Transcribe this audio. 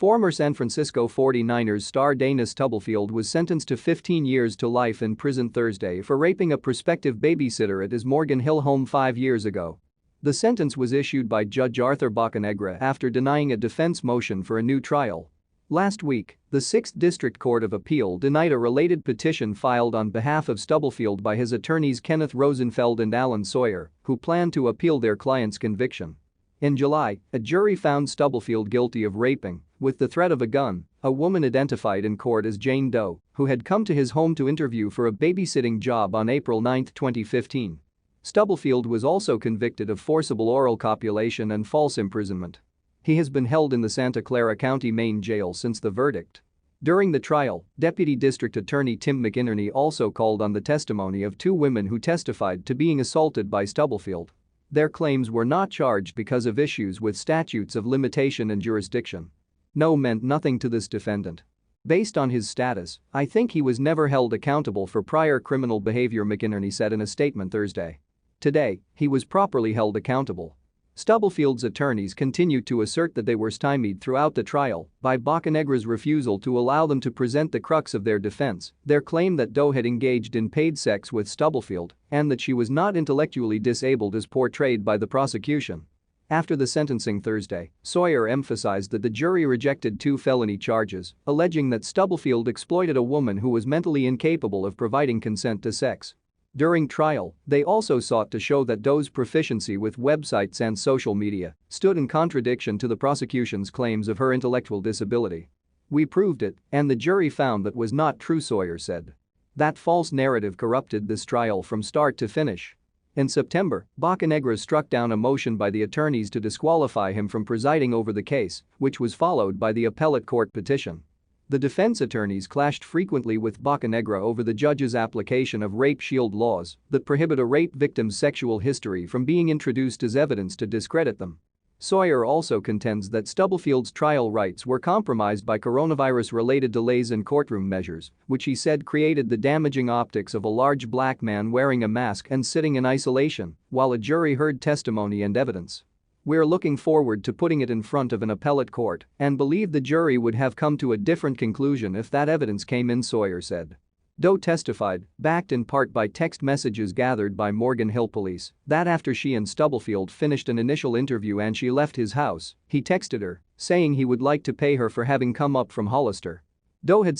Former San Francisco 49ers star Dana Stubblefield was sentenced to 15 years to life in prison Thursday for raping a prospective babysitter at his Morgan Hill home 5 years ago. The sentence was issued by Judge Arthur Bocanegra after denying a defense motion for a new trial. Last week, the 6th District Court of Appeal denied a related petition filed on behalf of Stubblefield by his attorneys Kenneth Rosenfeld and Sawyer, who planned to appeal their client's conviction. In July, a jury found Stubblefield guilty of raping, with the threat of a gun, a woman identified in court as Jane Doe, who had come to his home to interview for a babysitting job on April 9, 2015. Stubblefield was also convicted of forcible oral copulation and false imprisonment. He has been held in the Santa Clara County Main Jail since the verdict. During the trial, Deputy District Attorney Tim McInerney also called on the testimony of 2 women who testified to being assaulted by Stubblefield. Their claims were not charged because of issues with statutes of limitation and jurisdiction. No meant nothing to this defendant. Based on his status, I think he was never held accountable for prior criminal behavior, McInerney said in a statement Thursday. Today, he was properly held accountable. Stubblefield's attorneys continued to assert that they were stymied throughout the trial by Bocanegra's refusal to allow them to present the crux of their defense, their claim that Doe had engaged in paid sex with Stubblefield and that she was not intellectually disabled as portrayed by the prosecution. After the sentencing Thursday, Sawyer emphasized that the jury rejected 2 felony charges, alleging that Stubblefield exploited a woman who was mentally incapable of providing consent to sex. During trial, they also sought to show that Doe's proficiency with websites and social media stood in contradiction to the prosecution's claims of her intellectual disability. "We proved it, and the jury found that was not true," Sawyer said. That false narrative corrupted this trial from start to finish. In September, Bocanegra struck down a motion by the attorneys to disqualify him from presiding over the case, which was followed by the appellate court petition. The defense attorneys clashed frequently with Bocanegra over the judge's application of rape shield laws that prohibit a rape victim's sexual history from being introduced as evidence to discredit them. Sawyer also contends that Stubblefield's trial rights were compromised by coronavirus-related delays in courtroom measures, which he said created the damaging optics of a large black man wearing a mask and sitting in isolation while a jury heard testimony and evidence. "We're looking forward to putting it in front of an appellate court and believe the jury would have come to a different conclusion if that evidence came in," Sawyer said. Doe testified, backed in part by text messages gathered by Morgan Hill police, that after she and Stubblefield finished an initial interview and she left his house, he texted her, saying he would like to pay her for having come up from Hollister. Doe had